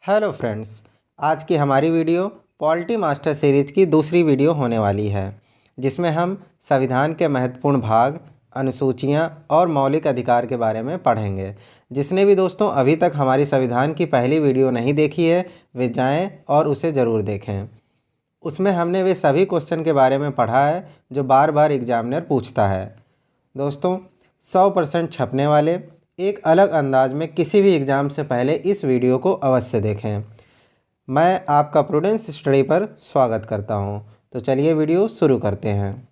Hello friends, आज की हमारी वीडियो पॉलिटी मास्टर सीरीज की दूसरी वीडियो होने वाली है, जिसमें हम संविधान के महत्वपूर्ण भाग, अनुसूचियां और मौलिक अधिकार के बारे में पढ़ेंगे। जिसने भी दोस्तों अभी तक हमारी संविधान की पहली वीडियो नहीं देखी है, वे जाएं और उसे ज़रूर देखें। उसमें हमने वे सभी क्वेश्चन के बारे में पढ़ा है जो बार बार एग्जामिनर पूछता है। दोस्तों 100% छपने वाले एक अलग अंदाज में किसी भी एग्ज़ाम से पहले इस वीडियो को अवश्य देखें। मैं आपका प्रूडेंस स्टडी पर स्वागत करता हूं। तो चलिए वीडियो शुरू करते हैं।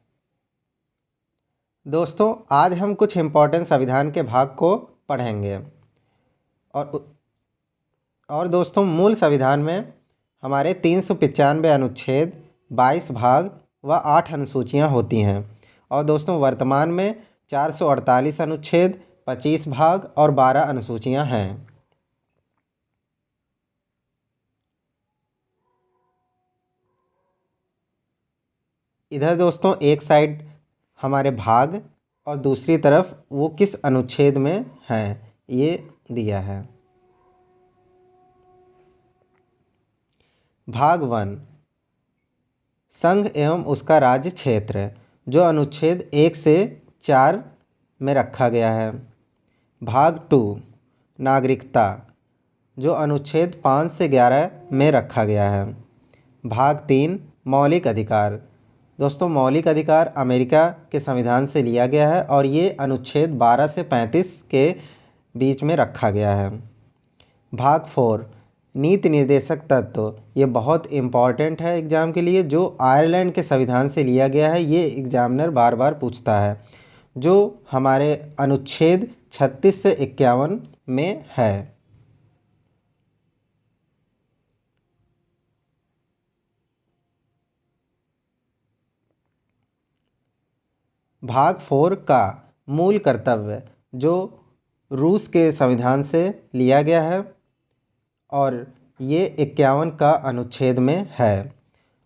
दोस्तों आज हम कुछ इम्पोर्टेंट संविधान के भाग को पढ़ेंगे और दोस्तों मूल संविधान में हमारे 395 अनुच्छेद, 22 भाग व 8 अनुसूचियां होती हैं। और दोस्तों वर्तमान में 448 अनुच्छेद, 25 भाग और 12 अनुसूचियां हैं। इधर दोस्तों एक साइड हमारे भाग और दूसरी तरफ वो किस अनुच्छेद में हैं ये दिया है। भाग 1 संघ एवं उसका राज्य क्षेत्र, जो अनुच्छेद 1 से 4 में रखा गया है। भाग 2 नागरिकता, जो अनुच्छेद 5 से 11 में रखा गया है। भाग 3 मौलिक अधिकार, दोस्तों मौलिक अधिकार अमेरिका के संविधान से लिया गया है और ये अनुच्छेद 12 से 35 के बीच में रखा गया है। भाग 4 नीति निर्देशक तत्व, ये बहुत इम्पॉर्टेंट है एग्ज़ाम के लिए, जो आयरलैंड के संविधान से लिया गया है। ये एग्जामिनर बार बार पूछता है, जो हमारे अनुच्छेद 36 से 51 में है। भाग 4 का मूल कर्तव्य, जो रूस के संविधान से लिया गया है और ये 51 का अनुच्छेद में है।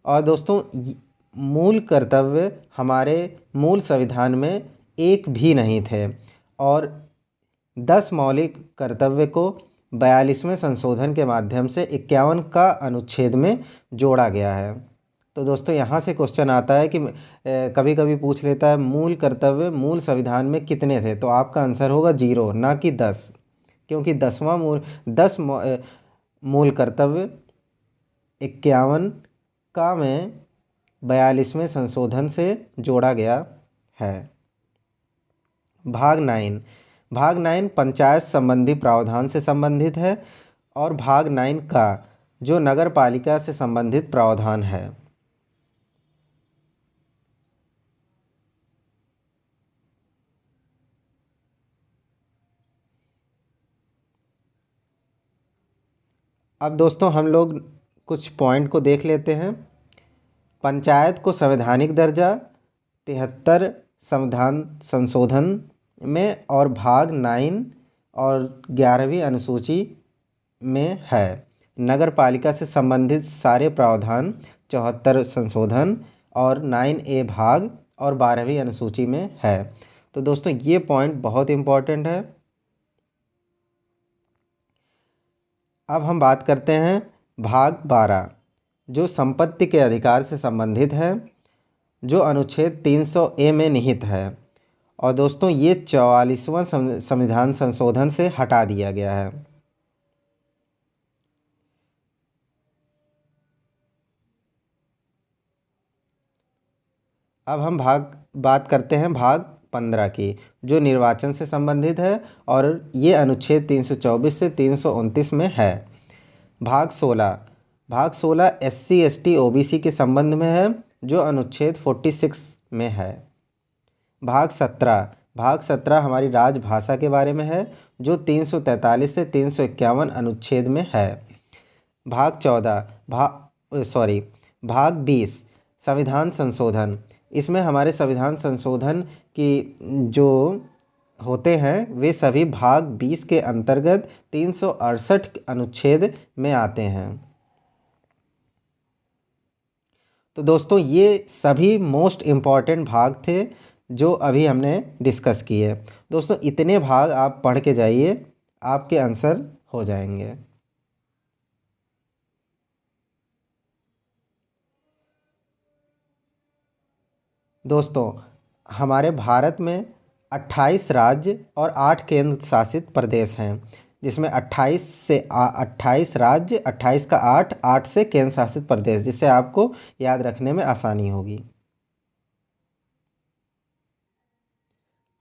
और दोस्तों मूल कर्तव्य हमारे मूल संविधान में एक भी नहीं थे और 10 मौलिक कर्तव्य को 42वें संशोधन के माध्यम से 51 का अनुच्छेद में जोड़ा गया है। तो दोस्तों यहाँ से क्वेश्चन आता है कि कभी कभी पूछ लेता है मूल कर्तव्य मूल संविधान में कितने थे, तो आपका आंसर होगा 0 ना कि 10, क्योंकि 10 मूल कर्तव्य 51 का में 42वें संशोधन से जोड़ा गया है। भाग 9 पंचायत संबंधी प्रावधान से संबंधित है और भाग 9 का जो नगर पालिका से संबंधित प्रावधान है। अब दोस्तों हम लोग कुछ पॉइंट को देख लेते हैं। पंचायत को संवैधानिक दर्जा 73 संविधान संशोधन में और भाग 9 और 11वीं अनुसूची में है। नगर पालिका से संबंधित सारे प्रावधान 74 संशोधन और 9A भाग और 12वीं अनुसूची में है। तो दोस्तों ये पॉइंट बहुत इम्पोर्टेंट है। अब हम बात करते हैं भाग 12, जो संपत्ति के अधिकार से संबंधित है, जो अनुच्छेद 300A में निहित है। और दोस्तों ये 44वां संविधान संशोधन से हटा दिया गया है। अब हम बात करते हैं भाग 15 की, जो निर्वाचन से संबंधित है और ये अनुच्छेद 324 से 329 में है। भाग 16 SC ST OBC के संबंध में है, जो अनुच्छेद 46 में है। भाग 17 हमारी राजभाषा के बारे में है, जो 343 से 351 अनुच्छेद में है। भाग 20 संविधान संशोधन, इसमें हमारे संविधान संशोधन की जो होते हैं वे सभी भाग 20 के अंतर्गत 368 अनुच्छेद में आते हैं। तो दोस्तों ये सभी मोस्ट इम्पॉर्टेंट भाग थे जो अभी हमने डिस्कस किए। दोस्तों इतने भाग आप पढ़ के जाइए, आपके आंसर हो जाएंगे। दोस्तों, हमारे भारत में 28 राज्य और 8 केंद्र शासित प्रदेश हैं, जिसमें 28 राज्य, 28 का 8, 8 से केंद्र शासित प्रदेश, जिससे आपको याद रखने में आसानी होगी।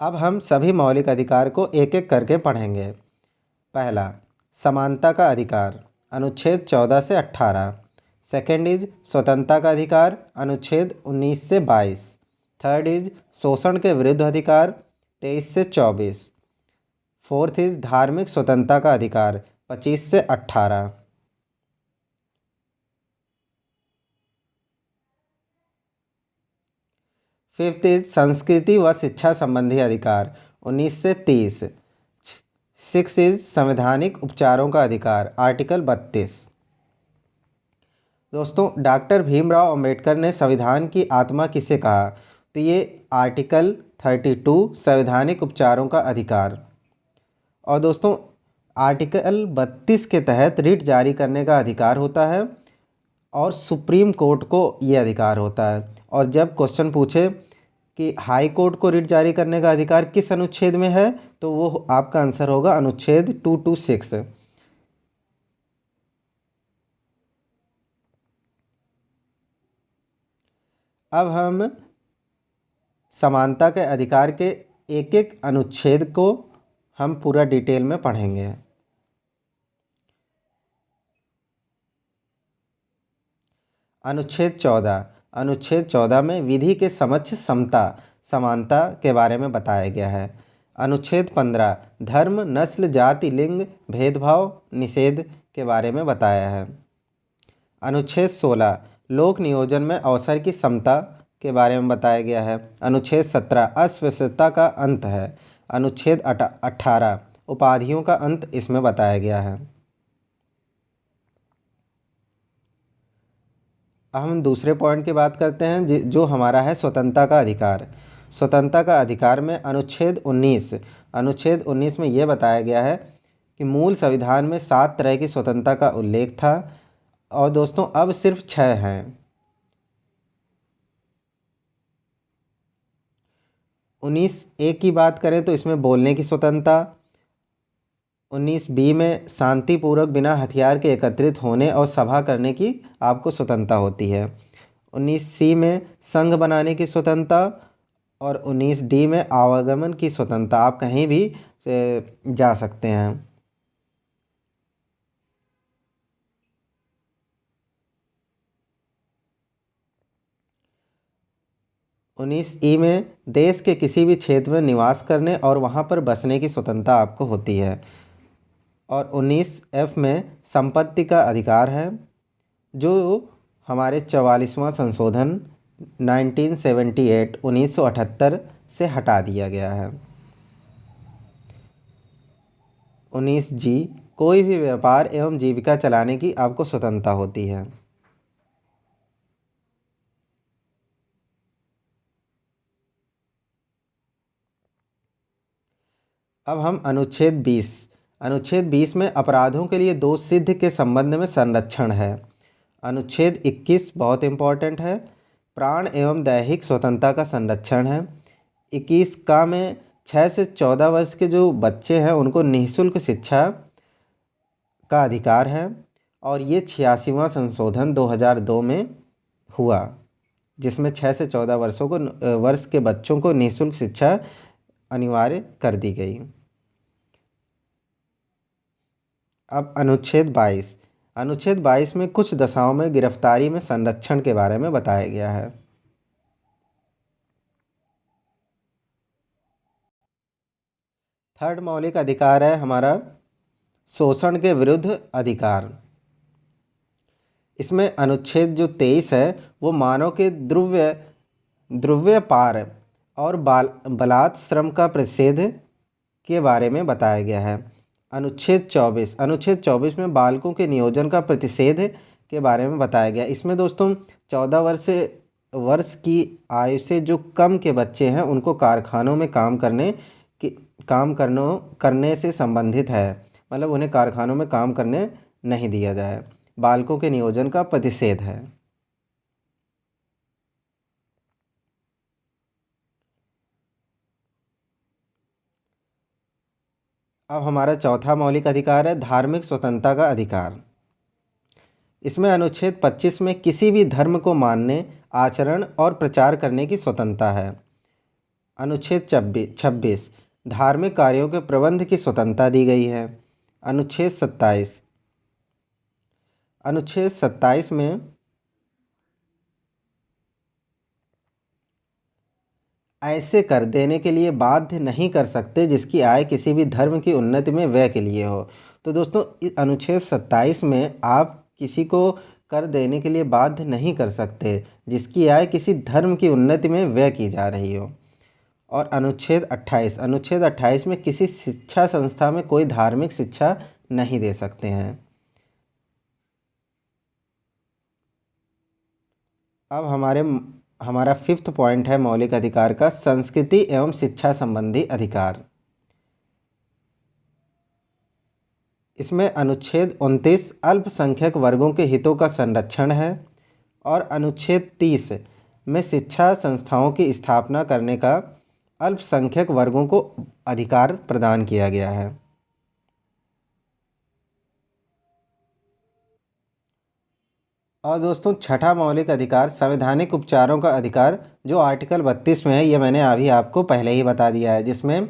अब हम सभी मौलिक अधिकार को एक एक करके पढ़ेंगे। पहला, समानता का अधिकार, अनुच्छेद 14 से 18। सेकेंड इज स्वतंत्रता का अधिकार, अनुच्छेद 19 से 22। थर्ड इज शोषण के विरुद्ध अधिकार, 23 से 24। फोर्थ इज धार्मिक स्वतंत्रता का अधिकार, 25 से 18। फिफ्थ इज संस्कृति व शिक्षा संबंधी अधिकार, 19 से 30। सिक्स इज संवैधानिक उपचारों का अधिकार, आर्टिकल 32। दोस्तों, डॉक्टर भीमराव अंबेडकर ने संविधान की आत्मा किसे कहा? तो ये आर्टिकल 32, संवैधानिक उपचारों का अधिकार। और दोस्तों, आर्टिकल 32 के तहत रिट जारी करने का अधिकार होता है और सुप्रीम कोर्ट को ये अधिकार होता है। और जब क्वेश्चन पूछे कि हाई कोर्ट को रिट जारी करने का अधिकार किस अनुच्छेद में है, तो वो आपका आंसर होगा अनुच्छेद 226। अब हम समानता के अधिकार के एक एक अनुच्छेद को हम पूरा डिटेल में पढ़ेंगे। अनुच्छेद 14, अनुच्छेद 14 में विधि के समक्ष समता, समानता के बारे में बताया गया है। अनुच्छेद 15 धर्म, नस्ल, जाति, लिंग भेदभाव निषेध के बारे में बताया है। अनुच्छेद 16 लोक नियोजन में अवसर की समता के बारे में बताया गया है। अनुच्छेद 17 अस्पृश्यता का अंत है। अनुच्छेद 18 उपाधियों का अंत इसमें बताया गया है। अब हम दूसरे पॉइंट की बात करते हैं, जो हमारा है स्वतंत्रता का अधिकार। स्वतंत्रता का अधिकार में अनुच्छेद 19 में ये बताया गया है कि मूल संविधान में 7 तरह की स्वतंत्रता का उल्लेख था और दोस्तों अब सिर्फ 6 हैं। 19A की बात करें तो इसमें बोलने की स्वतंत्रता। 19B में शांतिपूर्वक बिना हथियार के एकत्रित होने और सभा करने की आपको स्वतंत्रता होती है। 19C में संघ बनाने की स्वतंत्रता और 19D में आवागमन की स्वतंत्रता, आप कहीं भी जा सकते हैं। 19E में देश के किसी भी क्षेत्र में निवास करने और वहाँ पर बसने की स्वतंत्रता आपको होती है। और 19F में संपत्ति का अधिकार है, जो हमारे 44वां संशोधन 1978 से हटा दिया गया है। 19G कोई भी व्यापार एवं जीविका चलाने की आपको स्वतंत्रता होती है। अब हम अनुच्छेद 20 में अपराधों के लिए दोष सिद्ध के संबंध में संरक्षण है। अनुच्छेद 21 बहुत इम्पोर्टेंट है, प्राण एवं दैहिक स्वतंत्रता का संरक्षण है। 21 का में 6 से 14 वर्ष के जो बच्चे हैं उनको निःशुल्क शिक्षा का अधिकार है और ये 86वां संशोधन 2002 में हुआ, जिसमें 6 से 14 वर्ष के बच्चों को निःशुल्क शिक्षा अनिवार्य कर दी गई। अब अनुच्छेद 22 में कुछ दशाओं में गिरफ्तारी में संरक्षण के बारे में बताया गया है। थर्ड मौलिक अधिकार है हमारा शोषण के विरुद्ध अधिकार। इसमें अनुच्छेद जो 23 है वो मानव के द्रव्यपार और बलात् श्रम का प्रतिषेध के बारे में बताया गया है। अनुच्छेद 24 में बालकों के नियोजन का प्रतिषेध के बारे में बताया गया। इसमें दोस्तों 14 वर्ष की आयु से जो कम के बच्चे हैं उनको कारखानों में काम करने से संबंधित है, मतलब उन्हें कारखानों में काम करने नहीं दिया जाए। बालकों के नियोजन का प्रतिषेध है। अब हमारा चौथा मौलिक अधिकार है धार्मिक स्वतंत्रता का अधिकार। इसमें अनुच्छेद 25 में किसी भी धर्म को मानने, आचरण और प्रचार करने की स्वतंत्रता है। अनुच्छेद 26 धार्मिक कार्यों के प्रबंध की स्वतंत्रता दी गई है। अनुच्छेद 27 में ऐसे कर देने के लिए बाध्य नहीं कर सकते जिसकी आय किसी भी धर्म की उन्नति में व्यय के लिए हो। तो दोस्तों इस अनुच्छेद 27 में आप किसी को कर देने के लिए बाध्य नहीं कर सकते जिसकी आय किसी धर्म की उन्नति में व्यय की जा रही हो। और अनुच्छेद 28 में किसी शिक्षा संस्था में कोई धार्मिक शिक्षा नहीं दे सकते हैं। अब हमारा 5th पॉइंट है मौलिक अधिकार का संस्कृति एवं शिक्षा संबंधी अधिकार। इसमें अनुच्छेद 29 अल्पसंख्यक वर्गों के हितों का संरक्षण है और अनुच्छेद 30 में शिक्षा संस्थाओं की स्थापना करने का अल्पसंख्यक वर्गों को अधिकार प्रदान किया गया है। और दोस्तों छठा मौलिक अधिकार संवैधानिक उपचारों का अधिकार जो आर्टिकल 32 में है, ये मैंने अभी आपको पहले ही बता दिया है, जिसमें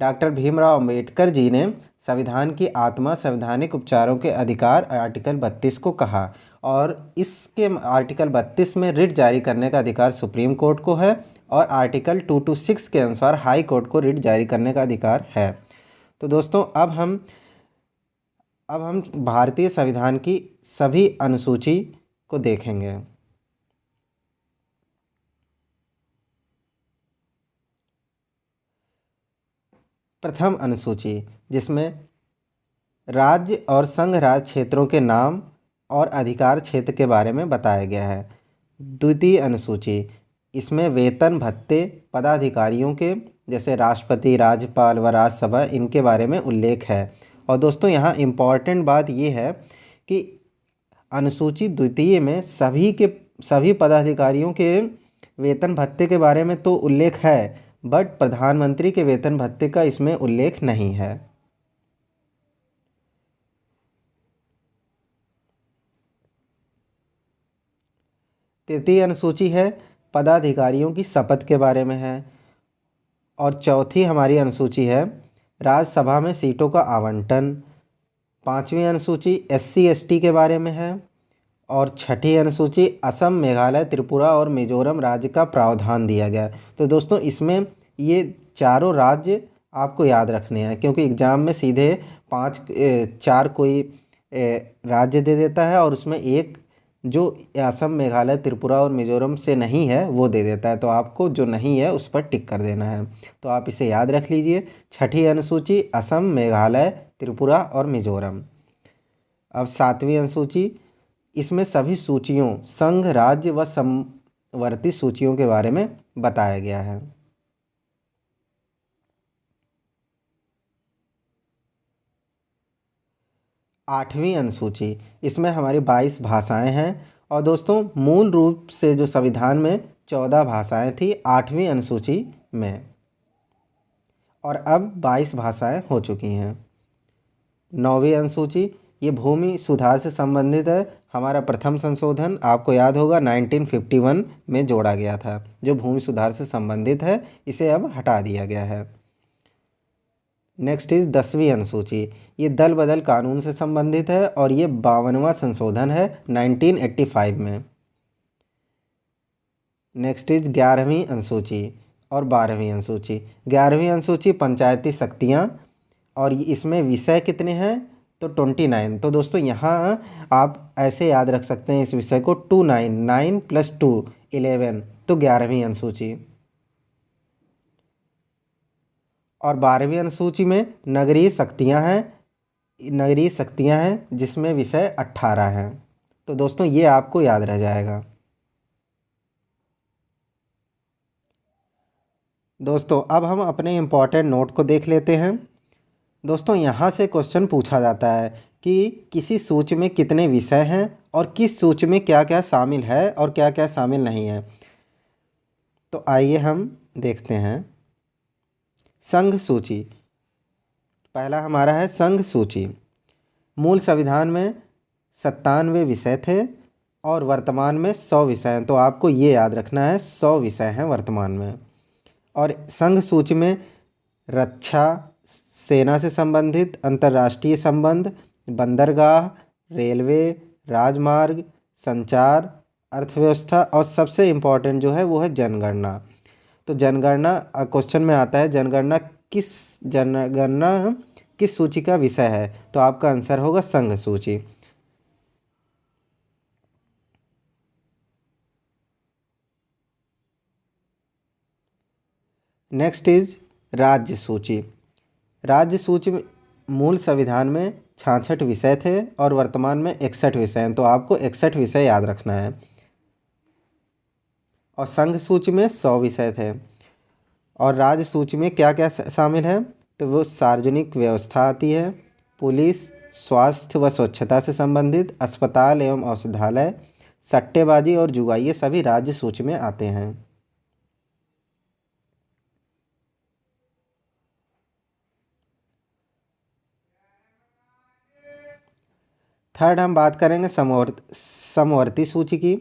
डॉक्टर भीमराव अंबेडकर जी ने संविधान की आत्मा संवैधानिक उपचारों के अधिकार आर्टिकल 32 को कहा। और इसके आर्टिकल 32 में रिट जारी करने का अधिकार सुप्रीम कोर्ट को है और आर्टिकल 226 के अनुसार हाई कोर्ट को रिट जारी करने का अधिकार है। तो दोस्तों अब हम भारतीय संविधान की सभी अनुसूची को देखेंगे। प्रथम अनुसूची जिसमें राज्य और संघ राज्य क्षेत्रों के नाम और अधिकार क्षेत्र के बारे में बताया गया है। द्वितीय अनुसूची इसमें वेतन भत्ते पदाधिकारियों के जैसे राष्ट्रपति, राज्यपाल व राज्यसभा इनके बारे में उल्लेख है। और दोस्तों यहाँ इम्पॉर्टेंट बात ये है कि अनुसूची द्वितीय में सभी पदाधिकारियों के वेतन भत्ते के बारे में तो उल्लेख है, बट प्रधानमंत्री के वेतन भत्ते का इसमें उल्लेख नहीं है। तृतीय अनुसूची है पदाधिकारियों की शपथ के बारे में है। और चौथी हमारी अनुसूची है राज्यसभा में सीटों का आवंटन। पांचवी अनुसूची SC ST के बारे में है। और छठी अनुसूची असम, मेघालय, त्रिपुरा और मिजोरम राज्य का प्रावधान दिया गया। तो दोस्तों इसमें ये चारों राज्य आपको याद रखने हैं, क्योंकि एग्ज़ाम में सीधे 4 कोई राज्य दे देता है और उसमें एक जो असम, मेघालय, त्रिपुरा और मिजोरम से नहीं है वो दे देता है। तो आपको जो नहीं है उस पर टिक कर देना है। तो आप इसे याद रख लीजिए, छठी अनुसूची असम, मेघालय, त्रिपुरा और मिजोरम। अब सातवीं अनुसूची इसमें सभी सूचियों संघ, राज्य व समवर्ती सूचियों के बारे में बताया गया है। आठवीं अनुसूची इसमें हमारी 22 भाषाएं हैं। और दोस्तों मूल रूप से जो संविधान में 14 भाषाएं थी 8वीं अनुसूची में, और अब 22 भाषाएं हो चुकी हैं। 9वीं अनुसूची ये भूमि सुधार से संबंधित है। हमारा प्रथम संशोधन आपको याद होगा 1951 में जोड़ा गया था, जो भूमि सुधार से संबंधित है, इसे अब हटा दिया गया है। नेक्स्ट इज 10वीं अनुसूची, ये दल बदल कानून से संबंधित है और ये 52वां संशोधन है 1985 में। नेक्स्ट इज 11वीं अनुसूची और 12वीं अनुसूची। 11वीं अनुसूची पंचायती शक्तियाँ, और इसमें विषय कितने हैं तो 29। तो दोस्तों यहाँ आप ऐसे याद रख सकते हैं इस विषय को 29, 9 + 2 11, तो 11वीं अनुसूची। और 12वीं अनुसूची में नगरीय शक्तियाँ हैं जिसमें विषय 18 हैं। तो दोस्तों ये आपको याद रह जाएगा। दोस्तों अब हम अपने इम्पॉर्टेंट नोट को देख लेते हैं। दोस्तों यहाँ से क्वेश्चन पूछा जाता है कि किसी सूची में कितने विषय हैं और किस सूची में क्या क्या शामिल है और क्या क्या शामिल नहीं है। तो आइए हम देखते हैं। संघ सूची, पहला हमारा है संघ सूची। मूल संविधान में 97 विषय थे और वर्तमान में 100 विषय हैं, तो आपको ये याद रखना है 100 विषय हैं वर्तमान में। और संघ सूची में रक्षा, सेना से संबंधित, अंतर्राष्ट्रीय संबंध, बंदरगाह, रेलवे, राजमार्ग, संचार, अर्थव्यवस्था और सबसे इम्पोर्टेंट जो है वो है जनगणना। तो जनगणना क्वेश्चन में आता है, जनगणना किस सूची का विषय है, तो आपका आंसर होगा संघ सूची। नेक्स्ट इज राज्य सूची। राज्य सूची में मूल संविधान में 66 विषय थे और वर्तमान में 61 विषय हैं, तो आपको 61 विषय याद रखना है। और संघ सूची में 100 विषय थे। और राज्य सूची में क्या क्या शामिल है, तो वो सार्वजनिक व्यवस्था आती है, पुलिस, स्वास्थ्य व स्वच्छता से संबंधित, अस्पताल एवं औषधालय, सट्टेबाजी और जुआ, ये सभी राज्य सूची में आते हैं। थर्ड हम बात करेंगे समवर्ती सूची की।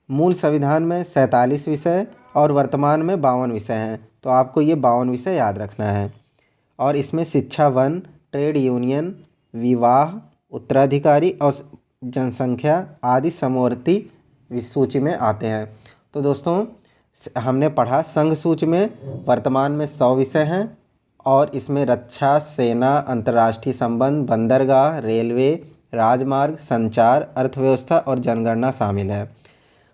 मूल संविधान में 47 विषय और वर्तमान में 52 विषय हैं, तो आपको ये 52 विषय याद रखना है। और इसमें शिक्षा, वन, ट्रेड यूनियन, विवाह, उत्तराधिकारी और जनसंख्या आदि समवर्ती सूची में आते हैं। तो दोस्तों हमने पढ़ा संघ सूची में वर्तमान में 100 विषय हैं और इसमें रक्षा, सेना, अंतर्राष्ट्रीय संबंध, बंदरगाह, रेलवे, राजमार्ग, संचार, अर्थव्यवस्था और जनगणना शामिल है।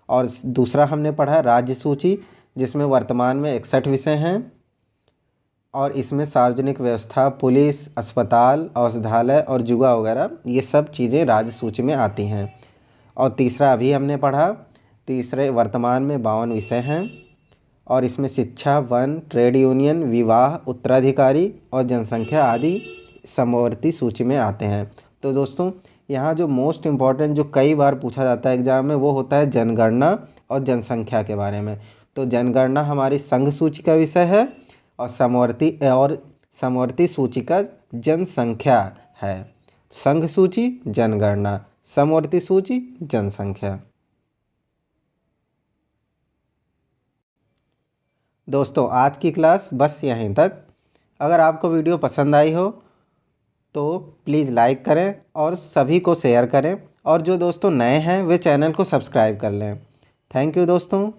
और दूसरा हमने पढ़ा राज्य सूची, जिसमें वर्तमान में 61 विषय हैं और इसमें सार्वजनिक व्यवस्था, पुलिस, अस्पताल, औषधालय और जुआ वगैरह ये सब चीज़ें राज्य सूची में आती हैं। और तीसरा अभी हमने पढ़ा, तीसरे वर्तमान में 52 विषय हैं और इसमें शिक्षा, वन, ट्रेड यूनियन, विवाह, उत्तराधिकारी और जनसंख्या आदि समवर्ती सूची में आते हैं। तो दोस्तों यहाँ जो मोस्ट इम्पॉर्टेंट जो कई बार पूछा जाता है एग्जाम में, वो होता है जनगणना और जनसंख्या के बारे में। तो जनगणना हमारी संघ सूची का विषय है और समवर्ती सूची का जनसंख्या है। संघ सूची जनगणना, समवर्ती सूची जनसंख्या। दोस्तों आज की क्लास बस यहीं तक। अगर आपको वीडियो पसंद आई हो तो प्लीज़ लाइक करें और सभी को शेयर करें, और जो दोस्तों नए हैं वे चैनल को सब्सक्राइब कर लें। थैंक यू दोस्तों।